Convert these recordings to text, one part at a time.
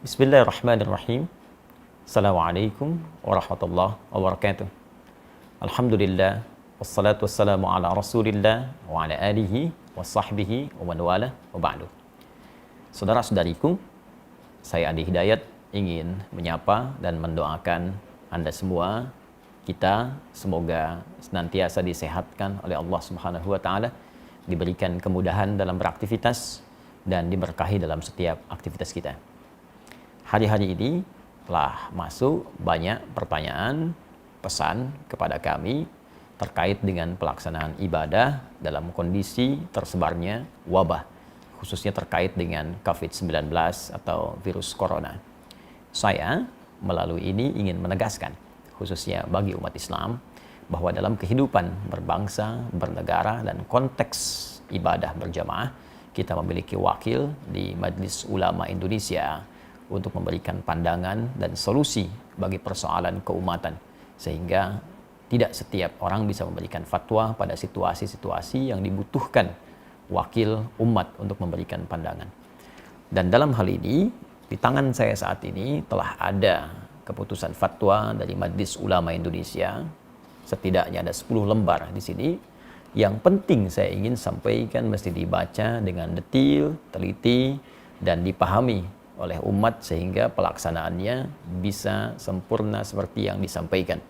Bismillahirrahmanirrahim. Assalamualaikum warahmatullahi wabarakatuh. Alhamdulillah, wassalatu wassalamu ala rasulillah wa ala alihi wa sahbihi wa man wala wa ba'du. Saudara-saudariku, saya Andi Hidayat ingin menyapa dan mendoakan Anda semua, kita semoga senantiasa disehatkan oleh Allah Subhanahu wa taala, diberikan kemudahan dalam beraktivitas dan diberkahi dalam setiap aktivitas kita. Hari-hari ini telah masuk banyak pertanyaan, pesan kepada kami terkait dengan pelaksanaan ibadah dalam kondisi tersebarnya wabah, khususnya terkait dengan COVID-19 atau virus corona. Saya melalui ini ingin menegaskan, khususnya bagi umat Islam, bahwa dalam kehidupan berbangsa, bernegara, dan konteks ibadah berjamaah, kita memiliki wakil di Majelis Ulama Indonesia untuk memberikan pandangan dan solusi bagi persoalan keumatan, sehingga tidak setiap orang bisa memberikan fatwa pada situasi-situasi yang dibutuhkan wakil umat untuk memberikan pandangan. Dan dalam hal ini, di tangan saya saat ini telah ada keputusan fatwa dari Majelis Ulama Indonesia, setidaknya ada 10 lembar di sini. Yang penting saya ingin sampaikan mesti dibaca dengan detail, teliti, dan dipahami oleh umat sehingga pelaksanaannya bisa sempurna seperti yang disampaikan.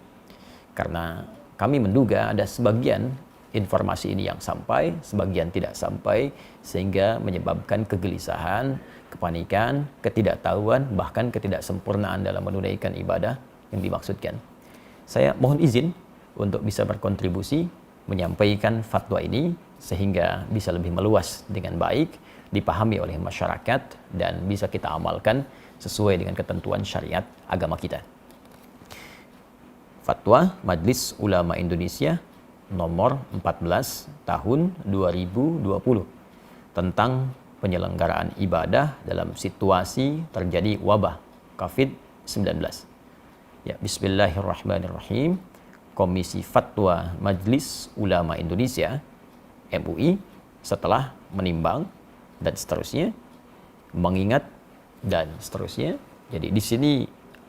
Karena kami menduga ada sebagian informasi ini yang sampai, sebagian tidak sampai, sehingga menyebabkan kegelisahan, kepanikan, ketidaktahuan, bahkan ketidaksempurnaan dalam menunaikan ibadah yang dimaksudkan. Saya mohon izin untuk bisa berkontribusi menyampaikan fatwa ini sehingga bisa lebih meluas dengan baik, dipahami oleh masyarakat, dan bisa kita amalkan sesuai dengan ketentuan syariat agama kita. Fatwa Majelis Ulama Indonesia nomor 14 tahun 2020 tentang penyelenggaraan ibadah dalam situasi terjadi wabah COVID-19. Ya, bismillahirrahmanirrahim. Komisi Fatwa Majelis Ulama Indonesia MUI setelah menimbang dan seterusnya, mengingat dan seterusnya. Jadi di sini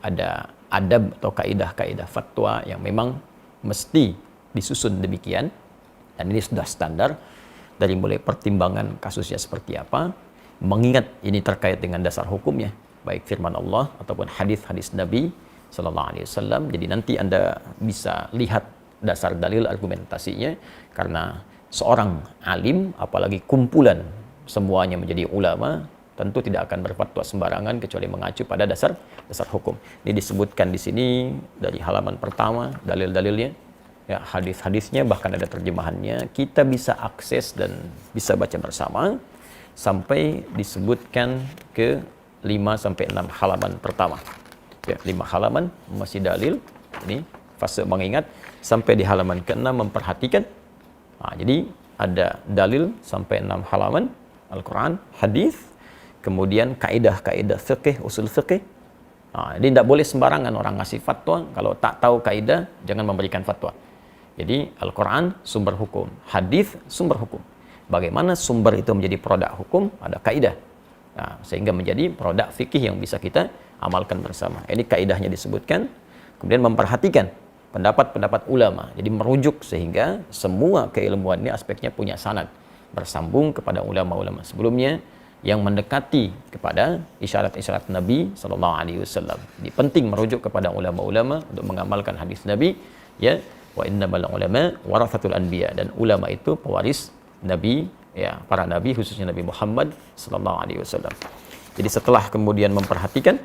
ada adab atau kaidah-kaidah fatwa yang memang mesti disusun demikian, dan ini sudah standar dari mulai pertimbangan kasusnya seperti apa, mengingat ini terkait dengan dasar hukumnya, baik firman Allah ataupun hadis-hadis Nabi Sallallahu Alaihi Wasallam. Jadi nanti Anda bisa lihat dasar dalil argumentasinya, karena seorang alim, apalagi kumpulan semuanya menjadi ulama, tentu tidak akan berfatwa sembarangan kecuali mengacu pada dasar hukum. Ini disebutkan di sini dari halaman pertama, dalil-dalilnya, ya, hadis-hadisnya, bahkan ada terjemahannya. Kita bisa akses dan bisa baca bersama sampai disebutkan ke 5 sampai 6 halaman pertama. Ya, 5 halaman masih dalil. Ini fase mengingat sampai di halaman ke-6 memperhatikan. Nah, jadi ada dalil sampai 6 halaman Al-Quran, hadis, kemudian kaidah-kaidah fikih, usul fikih. Nah, jadi tidak boleh sembarangan orang ngasih fatwa, kalau tak tahu kaidah jangan memberikan fatwa. Jadi Al-Quran sumber hukum, hadis sumber hukum. Bagaimana sumber itu menjadi produk hukum, ada kaidah. Nah, sehingga menjadi produk fikih yang bisa kita amalkan bersama. Ini kaidahnya disebutkan, kemudian memperhatikan pendapat-pendapat ulama. Jadi merujuk sehingga semua keilmuan ini aspeknya punya sanad, bersambung kepada ulama-ulama sebelumnya yang mendekati kepada isyarat-isyarat Nabi Sallallahu Alaihi Wasallam. Jadi penting merujuk kepada ulama-ulama untuk mengamalkan hadis Nabi, ya, wa innamal ulama warathatul anbiya, dan ulama itu pewaris Nabi, ya, para nabi, khususnya Nabi Muhammad Sallallahu Alaihi Wasallam. Jadi setelah kemudian memperhatikan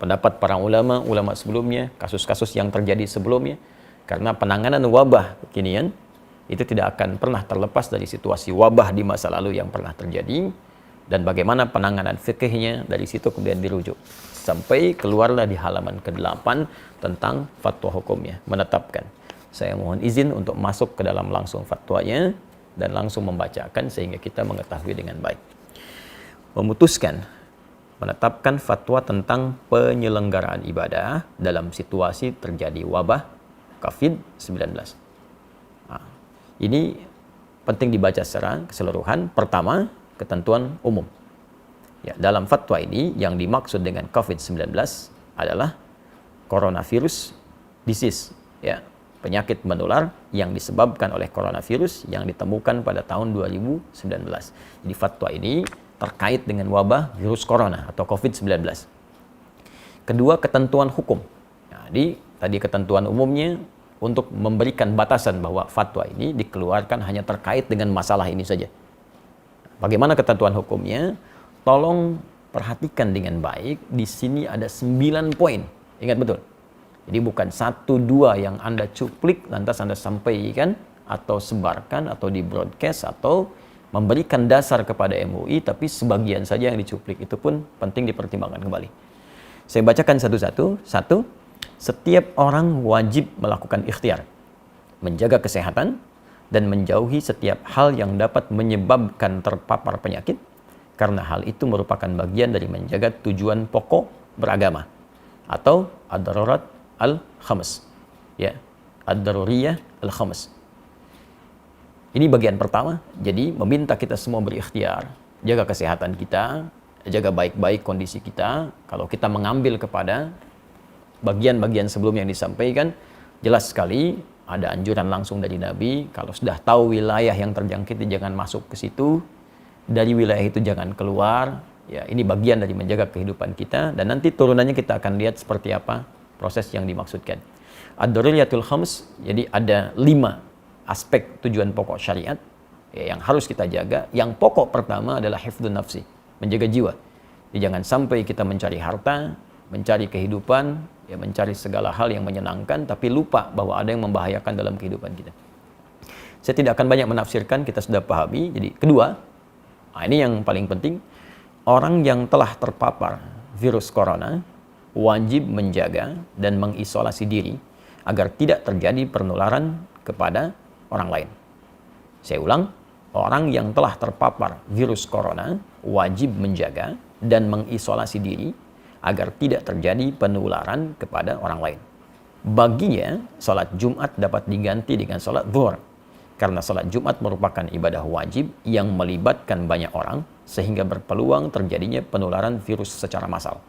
pendapat para ulama sebelumnya, kasus-kasus yang terjadi sebelumnya, karena penanganan wabah kekinian itu tidak akan pernah terlepas dari situasi wabah di masa lalu yang pernah terjadi, dan bagaimana penanganan fikihnya, dari situ kemudian dirujuk sampai keluarlah di halaman ke-8 tentang fatwa hukumnya, menetapkan. Saya mohon izin untuk masuk ke dalam langsung fatwanya dan langsung membacakan sehingga kita mengetahui dengan baik. Memutuskan menetapkan fatwa tentang penyelenggaraan ibadah dalam situasi terjadi wabah COVID-19. Ini penting dibaca secara keseluruhan. Pertama, ketentuan umum. Ya, dalam fatwa ini yang dimaksud dengan COVID-19 adalah coronavirus disease, ya, penyakit menular yang disebabkan oleh coronavirus yang ditemukan pada tahun 2019. Jadi fatwa ini terkait dengan wabah virus corona atau COVID-19. Kedua, ketentuan hukum. Jadi tadi ketentuan umumnya untuk memberikan batasan bahwa fatwa ini dikeluarkan hanya terkait dengan masalah ini saja. Bagaimana ketentuan hukumnya? Tolong perhatikan dengan baik. Di sini ada 9 poin. Ingat betul. Jadi bukan 1-2 yang Anda cuplik lantas Anda sampaikan atau sebarkan atau di broadcast atau memberikan dasar kepada MUI, tapi sebagian saja yang dicuplik. Itu pun penting dipertimbangkan kembali. Saya bacakan satu-satu. 1. Setiap orang wajib melakukan ikhtiar, menjaga kesehatan, dan menjauhi setiap hal yang dapat menyebabkan terpapar penyakit, karena hal itu merupakan bagian dari menjaga tujuan pokok beragama, atau ad-darurat al-khams. Ya, ad-daruriyah al-khams. Ini bagian pertama, jadi meminta kita semua berikhtiar, jaga kesehatan kita, jaga baik-baik kondisi kita. Kalau kita mengambil kepada bagian-bagian sebelum yang disampaikan, jelas sekali ada anjuran langsung dari Nabi, kalau sudah tahu wilayah yang terjangkit jangan masuk ke situ, dari wilayah itu jangan keluar. Ya, ini bagian dari menjaga kehidupan kita, dan nanti turunannya kita akan lihat seperti apa proses yang dimaksudkan. Ad-daruriyatul khams, jadi ada 5 aspek tujuan pokok syariat ya, yang harus kita jaga. Yang pokok pertama adalah hifdzun nafsi, menjaga jiwa. Jadi jangan sampai kita mencari harta, mencari kehidupan, ya, mencari segala hal yang menyenangkan, tapi lupa bahwa ada yang membahayakan dalam kehidupan kita. Saya tidak akan banyak menafsirkan, kita sudah pahami. Jadi kedua, ini yang paling penting, orang yang telah terpapar virus corona wajib menjaga dan mengisolasi diri agar tidak terjadi penularan kepada orang lain. Saya ulang, orang yang telah terpapar virus corona wajib menjaga dan mengisolasi diri agar tidak terjadi penularan kepada orang lain. Baginya, salat Jumat dapat diganti dengan salat zuhur, karena salat Jumat merupakan ibadah wajib yang melibatkan banyak orang, sehingga berpeluang terjadinya penularan virus secara massal.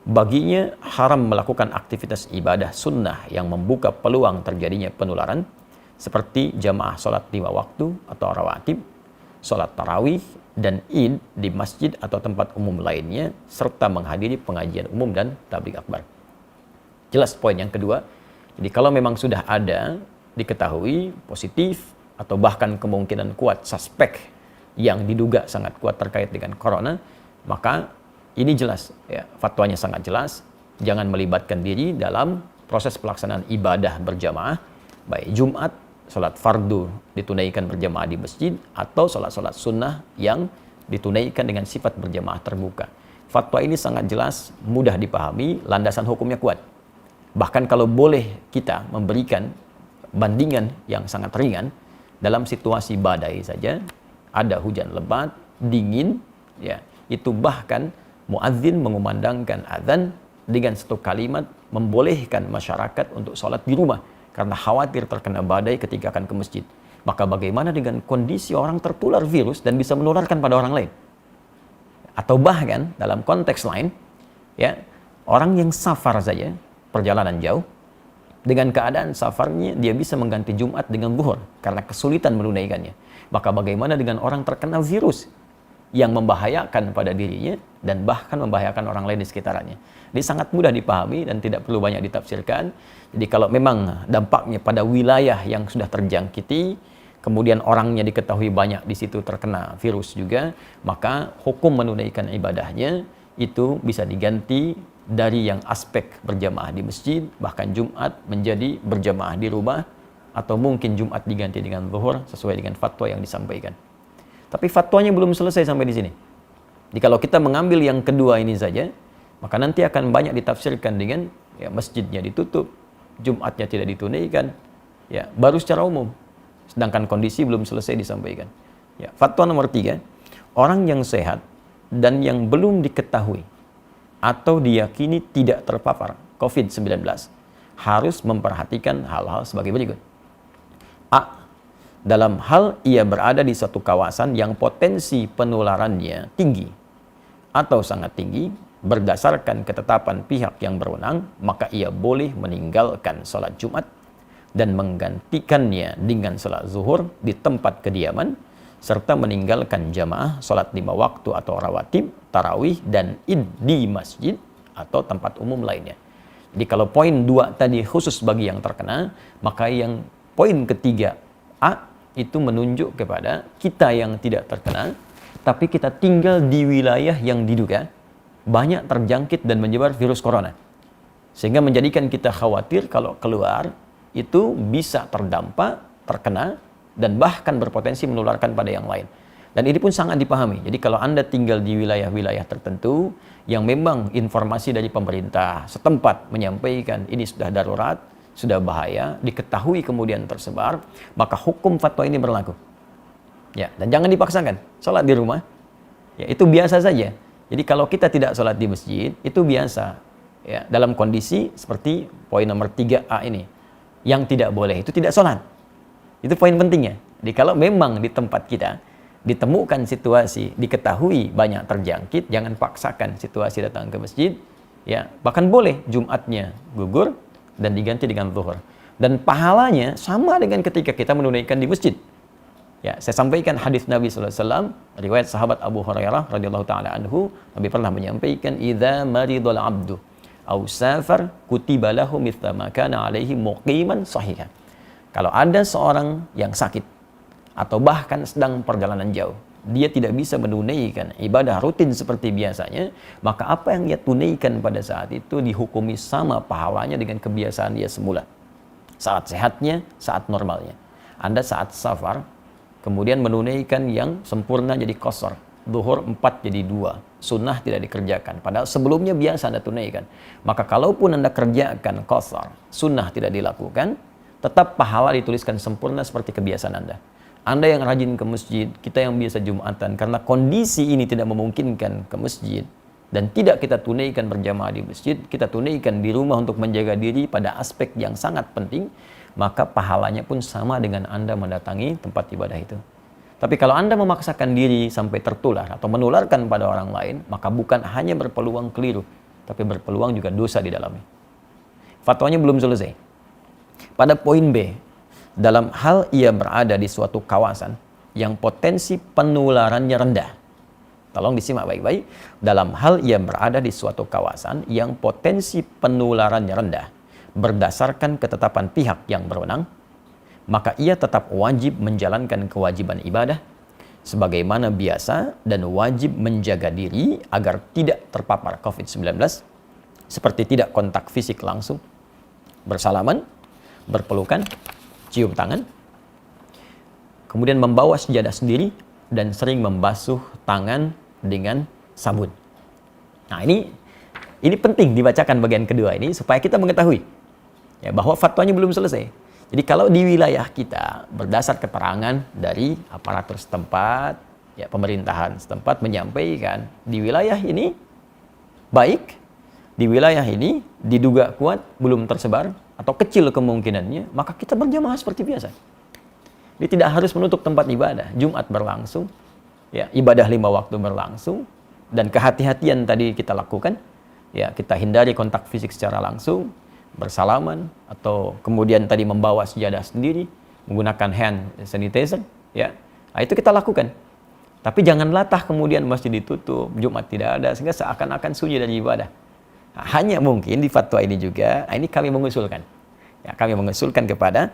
Baginya, haram melakukan aktivitas ibadah sunnah yang membuka peluang terjadinya penularan, seperti jamaah salat 5 waktu atau rawatib, salat tarawih, dan id di masjid atau tempat umum lainnya, serta menghadiri pengajian umum dan tabligh akbar. Jelas poin yang kedua. Jadi kalau memang sudah ada diketahui positif atau bahkan kemungkinan kuat suspek yang diduga sangat kuat terkait dengan corona, maka ini jelas ya, fatwanya sangat jelas, jangan melibatkan diri dalam proses pelaksanaan ibadah berjamaah, baik Jumat, salat fardu ditunaikan berjamaah di masjid, atau salat-salat sunnah yang ditunaikan dengan sifat berjamaah terbuka. Fatwa ini sangat jelas, mudah dipahami, landasan hukumnya kuat. Bahkan kalau boleh kita memberikan bandingan yang sangat ringan, dalam situasi badai saja, ada hujan lebat, dingin, ya, itu bahkan muadzin mengumandangkan azan dengan satu kalimat membolehkan masyarakat untuk sholat di rumah karena khawatir terkena badai ketika akan ke masjid. Maka bagaimana dengan kondisi orang tertular virus dan bisa menularkan pada orang lain? Atau bahkan dalam konteks lain, ya, orang yang safar saja, perjalanan jauh, dengan keadaan safarnya dia bisa mengganti Jumat dengan zuhur karena kesulitan menunaikannya. Maka bagaimana dengan orang terkena virus yang membahayakan pada dirinya dan bahkan membahayakan orang lain di sekitarnya? Ini sangat mudah dipahami dan tidak perlu banyak ditafsirkan. Jadi kalau memang dampaknya pada wilayah yang sudah terjangkiti, kemudian orangnya diketahui banyak di situ terkena virus juga, maka hukum menunaikan ibadahnya itu bisa diganti dari yang aspek berjamaah di masjid, bahkan Jumat menjadi berjamaah di rumah, atau mungkin Jumat diganti dengan zuhur sesuai dengan fatwa yang disampaikan. Tapi fatwanya belum selesai sampai di sini. Jadi kalau kita mengambil yang kedua ini saja, maka nanti akan banyak ditafsirkan dengan ya, masjidnya ditutup, Jumatnya tidak ditunaikan, ya, baru secara umum. Sedangkan kondisi belum selesai disampaikan. Ya, fatwa nomor 3, orang yang sehat dan yang belum diketahui atau diyakini tidak terpapar COVID-19 harus memperhatikan hal-hal sebagai berikut. A. Dalam hal ia berada di suatu kawasan yang potensi penularannya tinggi atau sangat tinggi berdasarkan ketetapan pihak yang berwenang, maka ia boleh meninggalkan sholat Jumat dan menggantikannya dengan sholat zuhur di tempat kediaman, serta meninggalkan jamaah sholat 5 waktu atau rawatib, tarawih, dan id di masjid atau tempat umum lainnya. Jadi kalau poin 2 tadi khusus bagi yang terkena, maka yang poin ketiga A itu menunjuk kepada kita yang tidak terkena, tapi kita tinggal di wilayah yang diduga banyak terjangkit dan menyebar virus corona. Sehingga menjadikan kita khawatir kalau keluar itu bisa terdampak, terkena, dan bahkan berpotensi menularkan pada yang lain. Dan ini pun sangat dipahami. Jadi kalau Anda tinggal di wilayah-wilayah tertentu yang memang informasi dari pemerintah setempat menyampaikan ini sudah darurat, sudah bahaya, diketahui kemudian tersebar, maka hukum fatwa ini berlaku. Ya, dan jangan dipaksakan. Sholat di rumah, ya itu biasa saja. Jadi kalau kita tidak sholat di masjid, itu biasa. Ya, dalam kondisi seperti poin nomor 3A ini. Yang tidak boleh itu tidak sholat. Itu poin pentingnya. Jadi kalau memang di tempat kita ditemukan situasi, diketahui banyak terjangkit, jangan paksakan situasi datang ke masjid. Ya, bahkan boleh Jumatnya gugur dan diganti dengan zuhur. Dan pahalanya sama dengan ketika kita menunaikan di masjid. Ya, saya sampaikan hadis Nabi SAW, riwayat sahabat Abu Hurairah radhiyallahu taala anhu, Nabi pernah menyampaikan, "Idza maridul 'abdu aw safar kutiba lahu mithla ma kana 'alaihi muqiman sahihan." Kalau ada seorang yang sakit atau bahkan sedang perjalanan jauh, dia tidak bisa menunaikan ibadah rutin seperti biasanya, maka apa yang dia tunaikan pada saat itu dihukumi sama pahalanya dengan kebiasaan dia semula. Saat sehatnya, saat normalnya. Anda saat safar kemudian menunaikan yang sempurna jadi qasar, zuhur 4 jadi 2, sunnah tidak dikerjakan, padahal sebelumnya biasa Anda tunaikan. Maka kalaupun Anda kerjakan qasar, sunnah tidak dilakukan, tetap pahala dituliskan sempurna seperti kebiasaan Anda. Anda yang rajin ke masjid, kita yang biasa Jumatan, karena kondisi ini tidak memungkinkan ke masjid dan tidak kita tunaikan berjamaah di masjid, kita tunaikan di rumah untuk menjaga diri pada aspek yang sangat penting, maka pahalanya pun sama dengan Anda mendatangi tempat ibadah itu. Tapi kalau Anda memaksakan diri sampai tertular atau menularkan pada orang lain, maka bukan hanya berpeluang keliru, tapi berpeluang juga dosa di dalamnya. Fatwanya belum selesai. Pada poin B, dalam hal ia berada di suatu kawasan yang potensi penularannya rendah. Tolong disimak baik-baik. Dalam hal ia berada di suatu kawasan yang potensi penularannya rendah, berdasarkan ketetapan pihak yang berwenang, maka ia tetap wajib menjalankan kewajiban ibadah sebagaimana biasa dan wajib menjaga diri agar tidak terpapar COVID-19 seperti tidak kontak fisik langsung, bersalaman, berpelukan, cium tangan, kemudian membawa sejadah sendiri dan sering membasuh tangan dengan sabun. Nah, ini penting dibacakan bagian kedua ini supaya kita mengetahui ya, bahwa fatwanya belum selesai. Jadi kalau di wilayah kita berdasar keterangan dari aparatur setempat, ya pemerintahan setempat menyampaikan di wilayah ini baik, di wilayah ini diduga kuat belum tersebar atau kecil kemungkinannya, maka kita berjamaah seperti biasa. Jadi tidak harus menutup tempat ibadah. Jumat berlangsung, ya ibadah 5 waktu berlangsung, dan kehati-hatian tadi kita lakukan. Ya, kita hindari kontak fisik secara langsung, bersalaman, atau kemudian tadi membawa sejadah sendiri, menggunakan hand sanitizer, ya. Nah, itu kita lakukan. Tapi jangan latah kemudian masjid ditutup, Jumat tidak ada, sehingga seakan-akan sunyi dari ibadah. Nah, hanya mungkin di fatwa ini juga, ini kami mengusulkan. Ya, kami mengusulkan kepada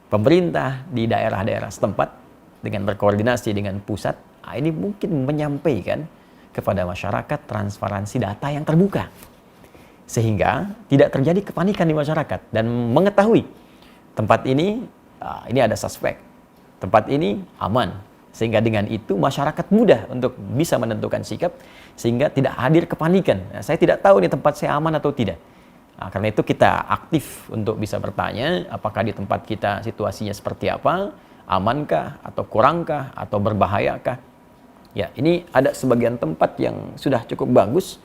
pemerintah di daerah-daerah setempat dengan berkoordinasi dengan pusat, ini mungkin menyampaikan kepada masyarakat transparansi data yang terbuka. Sehingga tidak terjadi kepanikan di masyarakat dan mengetahui tempat ini ada suspek, tempat ini aman. Sehingga dengan itu masyarakat mudah untuk bisa menentukan sikap sehingga tidak hadir kepanikan. Nah, saya tidak tahu nih tempat saya aman atau tidak. Nah, karena itu kita aktif untuk bisa bertanya apakah di tempat kita situasinya seperti apa, amankah atau kurangkah atau berbahayakah. Ya, ini ada sebagian tempat yang sudah cukup bagus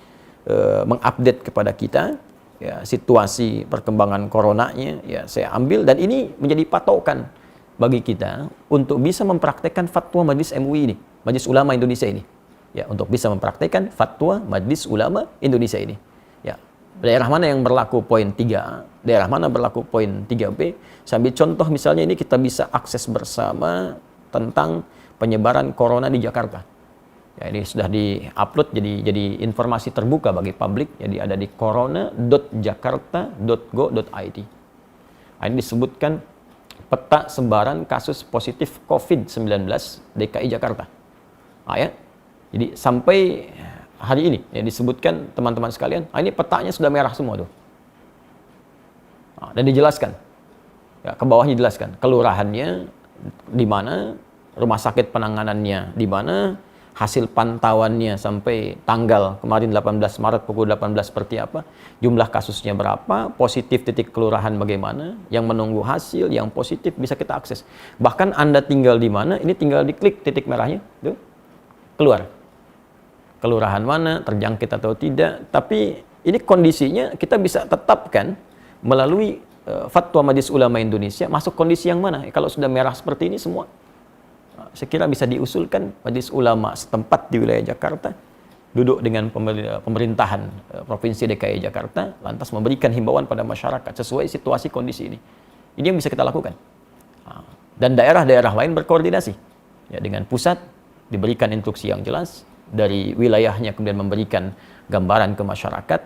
mengupdate kepada kita ya, situasi perkembangan coronanya, ya saya ambil dan ini menjadi patokan bagi kita untuk bisa mempraktekkan fatwa Majelis MUI ini, Majelis Ulama Indonesia ini. ya untuk bisa mempraktikkan fatwa Majelis Ulama Indonesia ini. Ya, daerah mana yang berlaku poin 3A, daerah mana berlaku poin 3B. Sambil contoh misalnya ini kita bisa akses bersama tentang penyebaran corona di Jakarta. Ya, ini sudah di-upload jadi informasi terbuka bagi publik. Jadi ada di corona.jakarta.go.id. Ini disebutkan peta sebaran kasus positif COVID-19 DKI Jakarta. Ya. Jadi sampai hari ini ya disebutkan teman-teman sekalian, ini petanya sudah merah semua tuh. Dan dijelaskan. Ya, ke bawahnya dijelaskan kelurahannya di mana, rumah sakit penanganannya di mana, hasil pantauannya sampai tanggal kemarin 18 Maret pukul 18 seperti apa, jumlah kasusnya berapa, positif titik kelurahan bagaimana, yang menunggu hasil, yang positif bisa kita akses. Bahkan Anda tinggal di mana, ini tinggal diklik titik merahnya, tuh, keluar. Kelurahan mana, terjangkit atau tidak, tapi ini kondisinya kita bisa tetapkan melalui Fatwa Majelis Ulama Indonesia, masuk kondisi yang mana. Kalau sudah merah seperti ini semua, saya kira bisa diusulkan Majelis Ulama setempat di wilayah Jakarta duduk dengan pemerintahan Provinsi DKI Jakarta, lantas memberikan himbauan pada masyarakat sesuai situasi kondisi ini. Ini yang bisa kita lakukan. Dan daerah-daerah lain berkoordinasi ya, dengan pusat, diberikan instruksi yang jelas, dari wilayahnya kemudian memberikan gambaran ke masyarakat.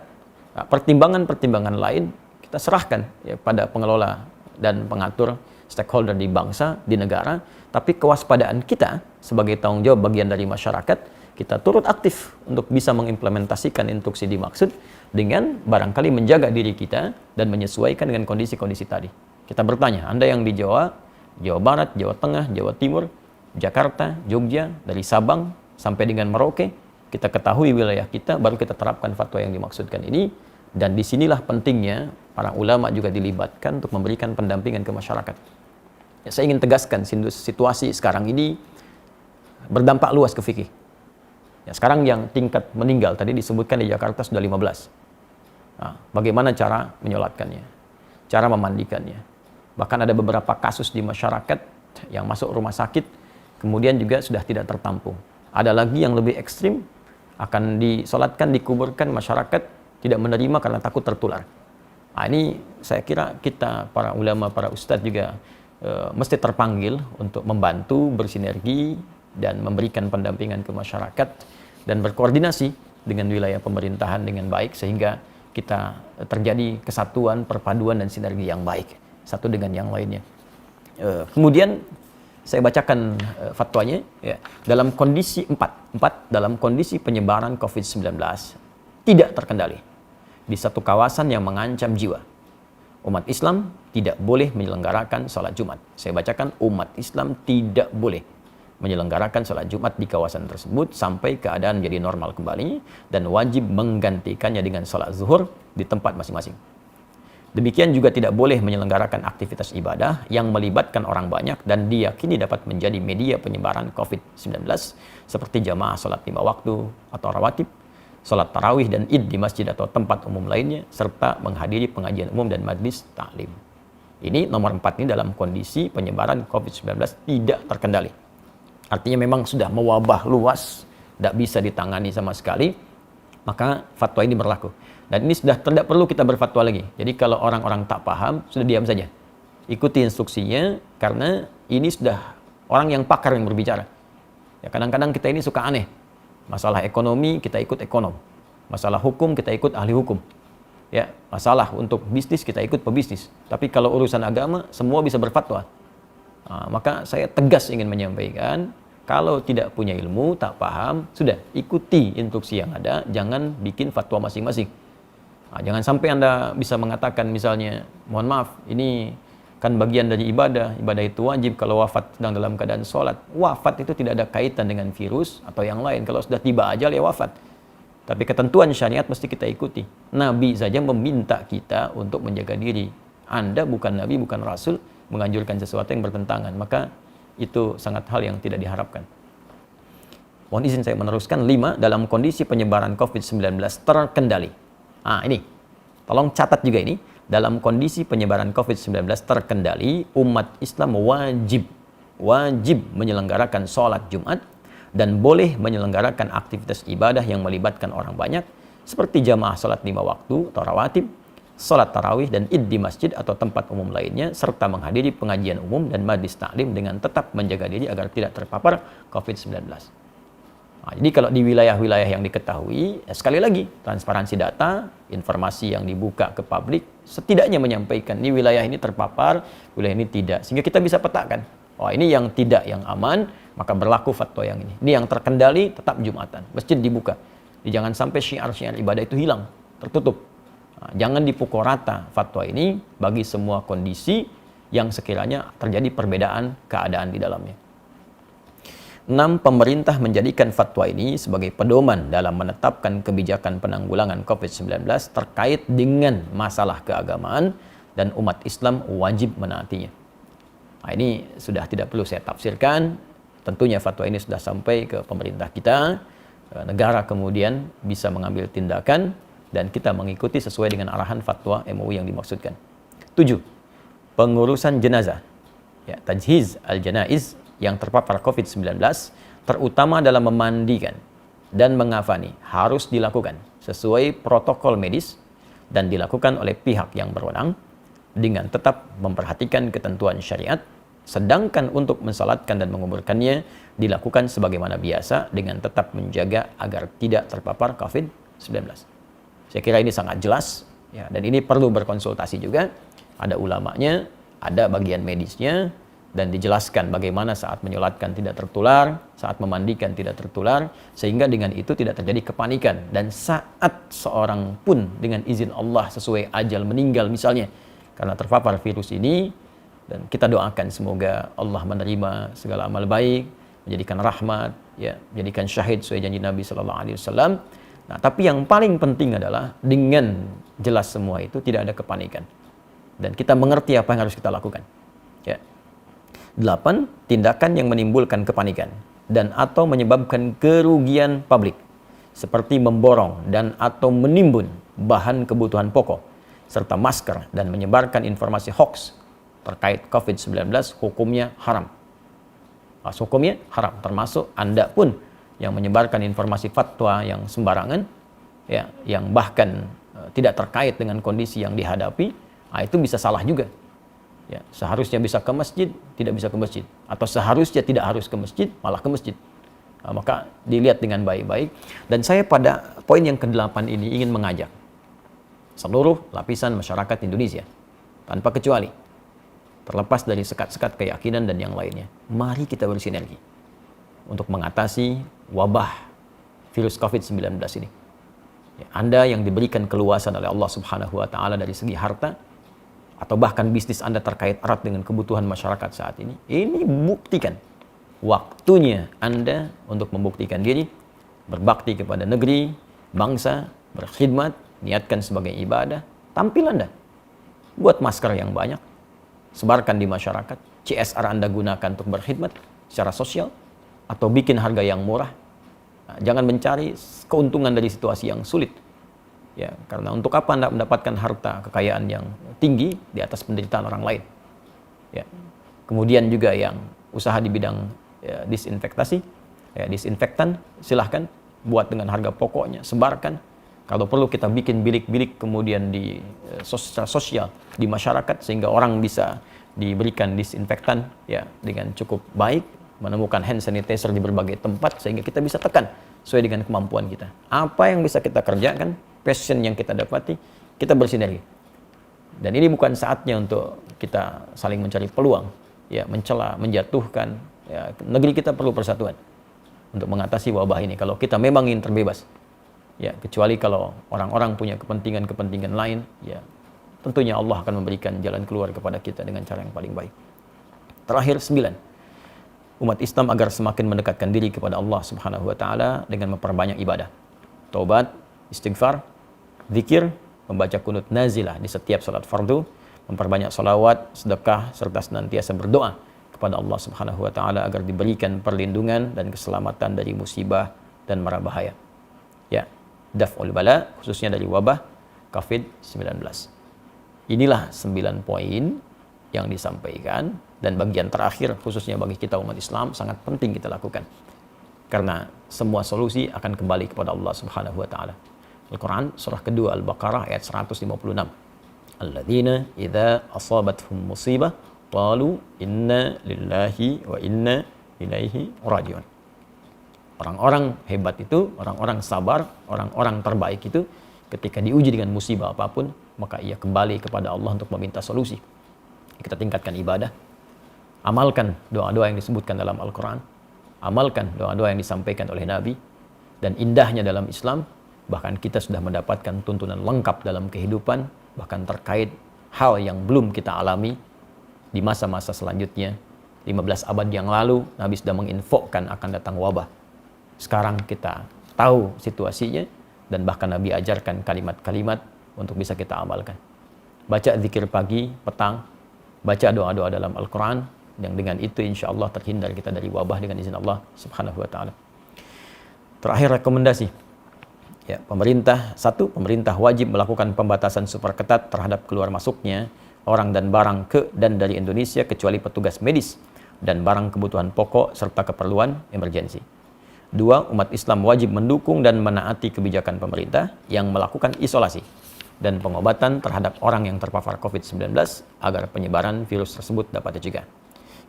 Pertimbangan-pertimbangan lain kita serahkan ya, pada pengelola dan pengatur stakeholder di bangsa, di negara. Tapi kewaspadaan kita sebagai tanggung jawab bagian dari masyarakat, kita turut aktif untuk bisa mengimplementasikan instruksi dimaksud dengan barangkali menjaga diri kita dan menyesuaikan dengan kondisi-kondisi tadi. Kita bertanya, Anda yang di Jawa, Jawa Barat, Jawa Tengah, Jawa Timur, Jakarta, Jogja, dari Sabang sampai dengan Merauke, kita ketahui wilayah kita, baru kita terapkan fatwa yang dimaksudkan ini. Dan disinilah pentingnya para ulama juga dilibatkan untuk memberikan pendampingan ke masyarakat. Ya, saya ingin tegaskan situasi sekarang ini berdampak luas ke fikih. Ya, sekarang yang tingkat meninggal tadi disebutkan di Jakarta sudah 15. Bagaimana cara menyolatkannya, cara memandikannya. Bahkan ada beberapa kasus di masyarakat yang masuk rumah sakit, kemudian juga sudah tidak tertampung. Ada lagi yang lebih ekstrim, akan disolatkan, dikuburkan, masyarakat tidak menerima karena takut tertular. Ini saya kira kita, para ulama, para ustadz juga mesti terpanggil untuk membantu, bersinergi, dan memberikan pendampingan ke masyarakat, dan berkoordinasi dengan wilayah pemerintahan dengan baik, sehingga kita terjadi kesatuan, perpaduan, dan sinergi yang baik, satu dengan yang lainnya. Kemudian saya bacakan fatwanya, ya. Dalam kondisi 4, dalam kondisi penyebaran COVID-19 tidak terkendali di satu kawasan yang mengancam jiwa, umat Islam tidak boleh menyelenggarakan sholat Jumat. Saya bacakan, umat Islam tidak boleh menyelenggarakan sholat Jumat di kawasan tersebut sampai keadaan jadi normal kembali, dan wajib menggantikannya dengan sholat zuhur di tempat masing-masing. Demikian juga tidak boleh menyelenggarakan aktivitas ibadah yang melibatkan orang banyak dan diyakini dapat menjadi media penyebaran COVID-19 seperti jamaah sholat 5 waktu atau rawatib, sholat tarawih dan id di masjid atau tempat umum lainnya, serta menghadiri pengajian umum dan majlis taklim. Ini nomor 4 ini dalam kondisi penyebaran COVID-19 tidak terkendali. Artinya memang sudah mewabah luas, tidak bisa ditangani sama sekali, maka fatwa ini berlaku. Dan ini sudah tidak perlu kita berfatwa lagi. Jadi kalau orang-orang tak paham, sudah diam saja. Ikuti instruksinya, karena ini sudah orang yang pakar yang berbicara. Ya, kadang-kadang kita ini suka aneh. Masalah ekonomi, kita ikut ekonom. Masalah hukum, kita ikut ahli hukum. Ya, masalah untuk bisnis, kita ikut pebisnis. Tapi kalau urusan agama, semua bisa berfatwa. Maka saya tegas ingin menyampaikan, kalau tidak punya ilmu, tak paham, sudah ikuti instruksi yang ada, jangan bikin fatwa masing-masing. Jangan sampai Anda bisa mengatakan misalnya, mohon maaf, ini kan bagian dari ibadah itu wajib kalau wafat sedang dalam keadaan sholat. Wafat itu tidak ada kaitan dengan virus atau yang lain. Kalau sudah tiba ajal ya wafat. Tapi ketentuan syariat mesti kita ikuti. Nabi saja meminta kita untuk menjaga diri. Anda bukan Nabi, bukan Rasul, menganjurkan sesuatu yang bertentangan. Maka itu sangat hal yang tidak diharapkan. Mohon izin saya meneruskan. 5, dalam kondisi penyebaran COVID-19 terkendali. Ini, tolong catat juga ini. Dalam kondisi penyebaran COVID-19 terkendali, umat Islam wajib menyelenggarakan sholat Jumat dan boleh menyelenggarakan aktivitas ibadah yang melibatkan orang banyak seperti jamaah salat 5 waktu atau rawatib, salat tarawih dan id di masjid atau tempat umum lainnya, serta menghadiri pengajian umum dan majlis taklim dengan tetap menjaga diri agar tidak terpapar COVID-19. Nah, jadi kalau di wilayah-wilayah yang diketahui, sekali lagi, transparansi data, informasi yang dibuka ke publik, setidaknya menyampaikan, ini wilayah ini terpapar, wilayah ini tidak. Sehingga kita bisa petakan, oh ini yang tidak, yang aman, maka berlaku fatwa yang ini. Ini yang terkendali, tetap Jumatan. Masjid dibuka. Jadi jangan sampai syiar-syiar ibadah itu hilang, tertutup. Nah, jangan dipukul rata fatwa ini bagi semua kondisi yang sekiranya terjadi perbedaan keadaan di dalamnya. 6. Pemerintah menjadikan fatwa ini sebagai pedoman dalam menetapkan kebijakan penanggulangan COVID-19 terkait dengan masalah keagamaan dan umat Islam wajib menaatinya. Nah, ini sudah tidak perlu saya tafsirkan. Tentunya fatwa ini sudah sampai ke pemerintah kita. Negara kemudian bisa mengambil tindakan dan kita mengikuti sesuai dengan arahan fatwa MUI yang dimaksudkan. 7. Pengurusan jenazah. Ya, tajhiz al-janaiz yang terpapar COVID-19, terutama dalam memandikan dan mengafani, harus dilakukan sesuai protokol medis dan dilakukan oleh pihak yang berwenang dengan tetap memperhatikan ketentuan syariat, sedangkan untuk mensalatkan dan menguburkannya dilakukan sebagaimana biasa dengan tetap menjaga agar tidak terpapar COVID-19. Saya kira ini sangat jelas, ya, dan ini perlu berkonsultasi juga. Ada ulamanya, ada bagian medisnya, dan dijelaskan bagaimana saat menyolatkan tidak tertular, saat memandikan tidak tertular, sehingga dengan itu tidak terjadi kepanikan. Dan saat seorang pun dengan izin Allah sesuai ajal meninggal misalnya karena terpapar virus ini, dan kita doakan semoga Allah menerima segala amal baik, menjadikan rahmat, ya, menjadikan syahid sesuai janji Nabi Sallallahu Alaihi Wasallam. Nah, tapi yang paling penting adalah dengan jelas semua itu tidak ada kepanikan dan kita mengerti apa yang harus kita lakukan. Ya. 8. Tindakan yang menimbulkan kepanikan dan atau menyebabkan kerugian publik seperti memborong dan atau menimbun bahan kebutuhan pokok serta masker dan menyebarkan informasi hoax terkait COVID-19 hukumnya haram. Hukumnya haram, termasuk Anda pun yang menyebarkan informasi fatwa yang sembarangan, ya, yang bahkan tidak terkait dengan kondisi yang dihadapi, itu bisa salah juga. Ya, seharusnya bisa ke masjid, tidak bisa ke masjid. Atau seharusnya tidak harus ke masjid, malah ke masjid. Maka dilihat dengan baik-baik. Dan saya pada poin yang ke-8 ini ingin mengajak seluruh lapisan masyarakat Indonesia, tanpa kecuali, terlepas dari sekat-sekat keyakinan dan yang lainnya, mari kita bersinergi untuk mengatasi wabah virus COVID-19 ini. Ya, Anda yang diberikan keluasan oleh Allah Subhanahu wa Ta'ala dari segi harta, atau bahkan bisnis Anda terkait erat dengan kebutuhan masyarakat saat ini buktikan. Waktunya Anda untuk membuktikan diri, berbakti kepada negeri, bangsa, berkhidmat, niatkan sebagai ibadah, tampil Anda. Buat masker yang banyak, sebarkan di masyarakat, CSR Anda gunakan untuk berkhidmat secara sosial, atau bikin harga yang murah. Nah, jangan mencari keuntungan dari situasi yang sulit. Ya, karena untuk apa Anda mendapatkan harta kekayaan yang tinggi di atas penderitaan orang lain? Ya. Kemudian juga yang usaha di bidang disinfektasi, disinfektan, silahkan buat dengan harga pokoknya, sebarkan. Kalau perlu kita bikin bilik-bilik kemudian di sosial di masyarakat sehingga orang bisa diberikan disinfektan, ya, dengan cukup baik, menemukan hand sanitizer di berbagai tempat sehingga kita bisa tekan sesuai dengan kemampuan kita. Apa yang bisa kita kerjakan, passion yang kita dapati, kita bersinergi. Dan ini bukan saatnya untuk kita saling mencari peluang, ya, mencela, menjatuhkan. Ya, negeri kita perlu persatuan untuk mengatasi wabah ini. Kalau kita memang ingin terbebas, ya, kecuali kalau orang-orang punya kepentingan-kepentingan lain, ya, tentunya Allah akan memberikan jalan keluar kepada kita dengan cara yang paling baik. Terakhir, 9. Umat Islam agar semakin mendekatkan diri kepada Allah Subhanahu wa Ta'ala dengan memperbanyak ibadah, taubat, istighfar, zikir, membaca kunut nazilah di setiap salat fardu, memperbanyak salawat, sedekah, serta senantiasa berdoa kepada Allah Subhanahu wa Ta'ala agar diberikan perlindungan dan keselamatan dari musibah dan mara bahaya. Ya, daf'ul bala, khususnya dari wabah COVID-19. Inilah 9 poin yang disampaikan, dan bagian terakhir khususnya bagi kita umat Islam sangat penting kita lakukan. Karena semua solusi akan kembali kepada Allah Subhanahu wa taala. Al-Quran surah kedua Al-Baqarah ayat 156. Alladzina idza asabathum musibah qalu inna lillahi wa inna ilaihi rajiun. Orang-orang hebat itu, orang-orang sabar, orang-orang terbaik itu ketika diuji dengan musibah apapun, maka ia kembali kepada Allah untuk meminta solusi. Kita tingkatkan ibadah, amalkan doa-doa yang disebutkan dalam Al-Quran, amalkan doa-doa yang disampaikan oleh Nabi, dan indahnya dalam Islam, bahkan kita sudah mendapatkan tuntunan lengkap dalam kehidupan, bahkan terkait hal yang belum kita alami di masa-masa selanjutnya. 15 abad yang lalu, Nabi sudah menginfokan akan datang wabah. Sekarang kita tahu situasinya, dan bahkan Nabi ajarkan kalimat-kalimat untuk bisa kita amalkan. Baca zikir pagi, petang, baca doa-doa dalam Al-Quran, yang dengan itu insya Allah terhindar kita dari wabah dengan izin Allah Subhanahu wa ta'ala. Terakhir rekomendasi. Ya, pemerintah wajib melakukan pembatasan super ketat terhadap keluar masuknya orang dan barang ke dan dari Indonesia kecuali petugas medis dan barang kebutuhan pokok serta keperluan emergensi. 2. Umat Islam wajib mendukung dan menaati kebijakan pemerintah yang melakukan isolasi dan pengobatan terhadap orang yang terpapar COVID-19 agar penyebaran virus tersebut dapat dicegah.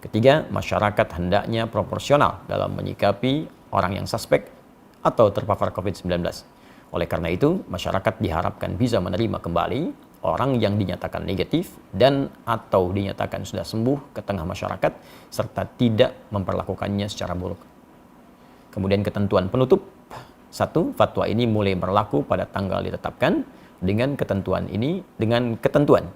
3. Masyarakat hendaknya proporsional dalam menyikapi orang yang suspek atau terpapar COVID-19. Oleh karena itu, masyarakat diharapkan bisa menerima kembali orang yang dinyatakan negatif dan atau dinyatakan sudah sembuh ke tengah masyarakat serta tidak memperlakukannya secara buruk. Kemudian ketentuan penutup. 1. Fatwa ini mulai berlaku pada tanggal ditetapkan dengan ketentuan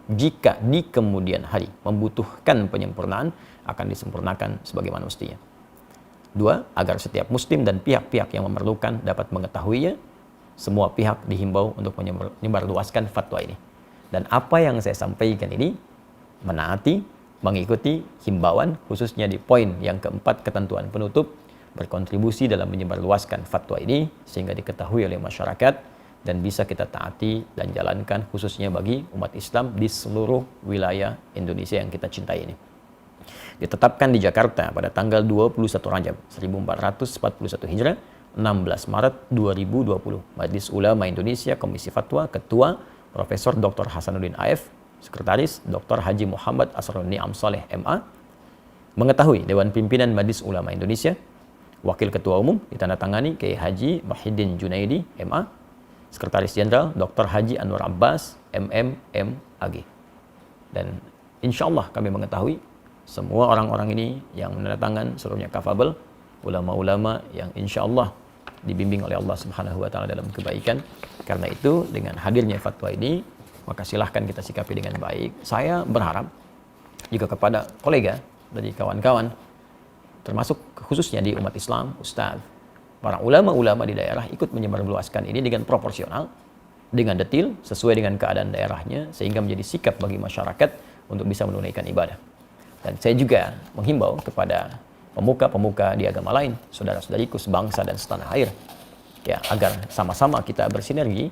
jika di kemudian hari membutuhkan penyempurnaan akan disempurnakan sebagaimana mestinya. 2. Agar setiap muslim dan pihak-pihak yang memerlukan dapat mengetahuinya, semua pihak dihimbau untuk menyebarluaskan fatwa ini. Dan apa yang saya sampaikan ini menaati, mengikuti himbauan khususnya di poin yang keempat ketentuan penutup, berkontribusi dalam menyebarluaskan fatwa ini sehingga diketahui oleh masyarakat dan bisa kita taati dan jalankan khususnya bagi umat Islam di seluruh wilayah Indonesia yang kita cintai ini. Ditetapkan di Jakarta pada tanggal 21 Rajab 1441 Hijrah, 16 Maret 2020. Majelis Ulama Indonesia Komisi Fatwa, Ketua Profesor Dr. Hasanuddin AF, Sekretaris Dr. Haji Muhammad Asrul Ni'am Saleh MA. Mengetahui Dewan Pimpinan Majelis Ulama Indonesia, Wakil Ketua Umum ditandatangani Kiai Haji Muhyiddin Junaidi MA, Sekretaris Jenderal Dr. Haji Anwar Abbas MM AG. Dan insya Allah kami mengetahui semua orang-orang ini yang menandatangan seluruhnya kafabel, ulama-ulama yang insya Allah dibimbing oleh Allah Subhanahu wa ta'ala dalam kebaikan. Karena itu dengan hadirnya fatwa ini, maka silahkan kita sikapi dengan baik. Saya berharap juga kepada kolega dari kawan-kawan, termasuk khususnya di umat Islam, Ustaz, para ulama-ulama di daerah ikut menyebarluaskan ini dengan proporsional, dengan detil, sesuai dengan keadaan daerahnya, sehingga menjadi sikap bagi masyarakat untuk bisa menunaikan ibadah. Dan saya juga menghimbau kepada pemuka-pemuka di agama lain, saudara-saudariku sebangsa dan setanah air, ya, agar sama-sama kita bersinergi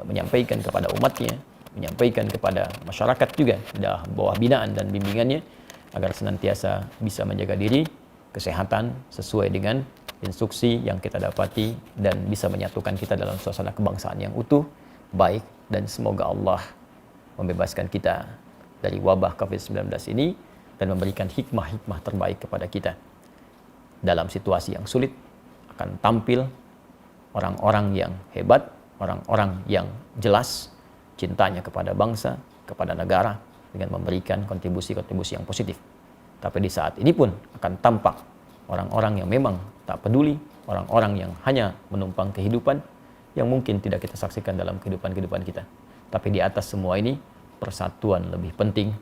menyampaikan kepada umatnya, menyampaikan kepada masyarakat juga dalam bawah binaan dan bimbingannya, agar senantiasa bisa menjaga diri, kesehatan sesuai dengan instruksi yang kita dapati dan bisa menyatukan kita dalam suasana kebangsaan yang utuh, baik, dan semoga Allah membebaskan kita dari wabah COVID-19 ini dan memberikan hikmah-hikmah terbaik kepada kita. Dalam situasi yang sulit akan tampil orang-orang yang hebat, orang-orang yang jelas cintanya kepada bangsa, kepada negara dengan memberikan kontribusi-kontribusi yang positif. Tapi di saat ini pun akan tampak orang-orang yang memang tak peduli, orang-orang yang hanya menumpang kehidupan yang mungkin tidak kita saksikan dalam kehidupan kita. Tapi di atas semua ini, persatuan lebih penting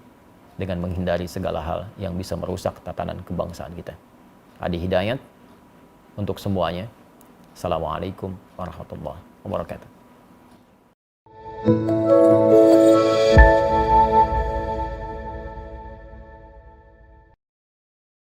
dengan menghindari segala hal yang bisa merusak tatanan kebangsaan kita. Adi Hidayat untuk semuanya. Assalamualaikum warahmatullahi wabarakatuh.